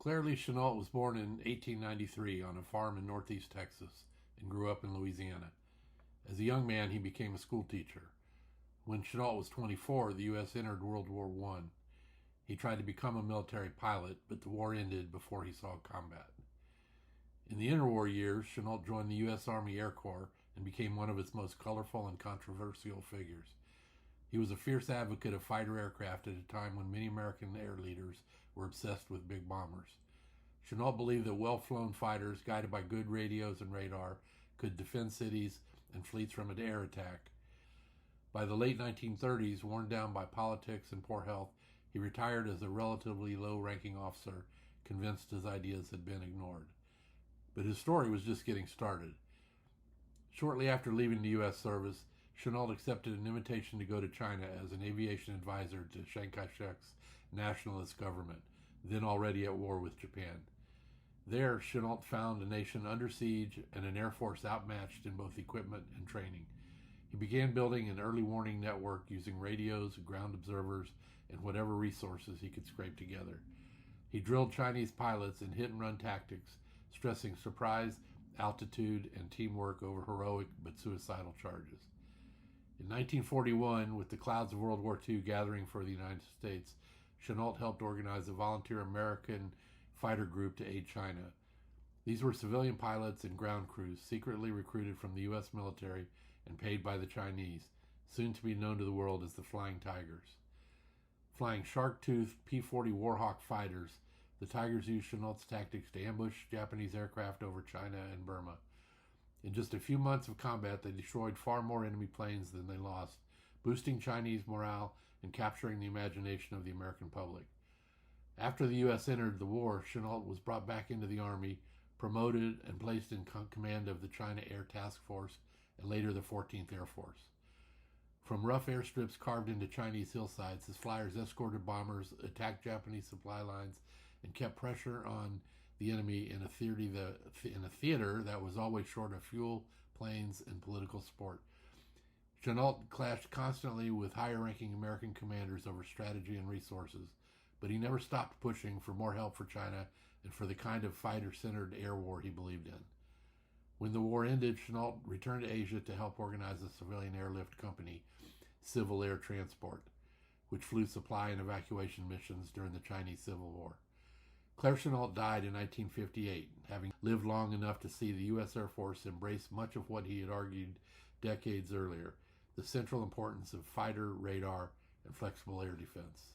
Claire Chennault was born in 1893 on a farm in northeast Texas and grew up in Louisiana. As a young man, he became a school teacher. When Chennault was 24, the U.S. entered World War I. He tried to become a military pilot, but the war ended before he saw combat. In the interwar years, Chennault joined the U.S. Army Air Corps and became one of its most colorful and controversial figures. He was a fierce advocate of fighter aircraft at a time when many American air leaders were obsessed with big bombers. Chennault believed that well-flown fighters, guided by good radios and radar, could defend cities and fleets from an air attack. By the late 1930s, worn down by politics and poor health, he retired as a relatively low-ranking officer, convinced his ideas had been ignored. But his story was just getting started. Shortly after leaving the U.S. service, Chennault accepted an invitation to go to China as an aviation advisor to Chiang Kai-Shek's nationalist government, then already at war with Japan. There, Chennault found a nation under siege and an air force outmatched in both equipment and training. He began building an early warning network using radios, ground observers, and whatever resources he could scrape together. He drilled Chinese pilots in hit-and-run tactics, stressing surprise, altitude, and teamwork over heroic but suicidal charges. In 1941, with the clouds of World War II gathering for the United States, Chennault helped organize a volunteer American fighter group to aid China. These were civilian pilots and ground crews secretly recruited from the U.S. military and paid by the Chinese, soon to be known to the world as the Flying Tigers. Flying shark-toothed P-40 Warhawk fighters, the Tigers used Chennault's tactics to ambush Japanese aircraft over China and Burma. In just a few months of combat, they destroyed far more enemy planes than they lost, boosting Chinese morale and capturing the imagination of the American public. After the U.S. entered the war, Chennault was brought back into the Army, promoted, and placed in command of the China Air Task Force and later the 14th Air Force. From rough airstrips carved into Chinese hillsides, his flyers escorted bombers, attacked Japanese supply lines, and kept pressure on the enemy in a theater that was always short of fuel, planes, and political support. Chennault clashed constantly with higher-ranking American commanders over strategy and resources, but he never stopped pushing for more help for China and for the kind of fighter-centered air war he believed in. When the war ended, Chennault returned to Asia to help organize a civilian airlift company, Civil Air Transport, which flew supply and evacuation missions during the Chinese Civil War. Claire Chennault died in 1958, having lived long enough to see the U.S. Air Force embrace much of what he had argued decades earlier, the central importance of fighter, radar, and flexible air defense.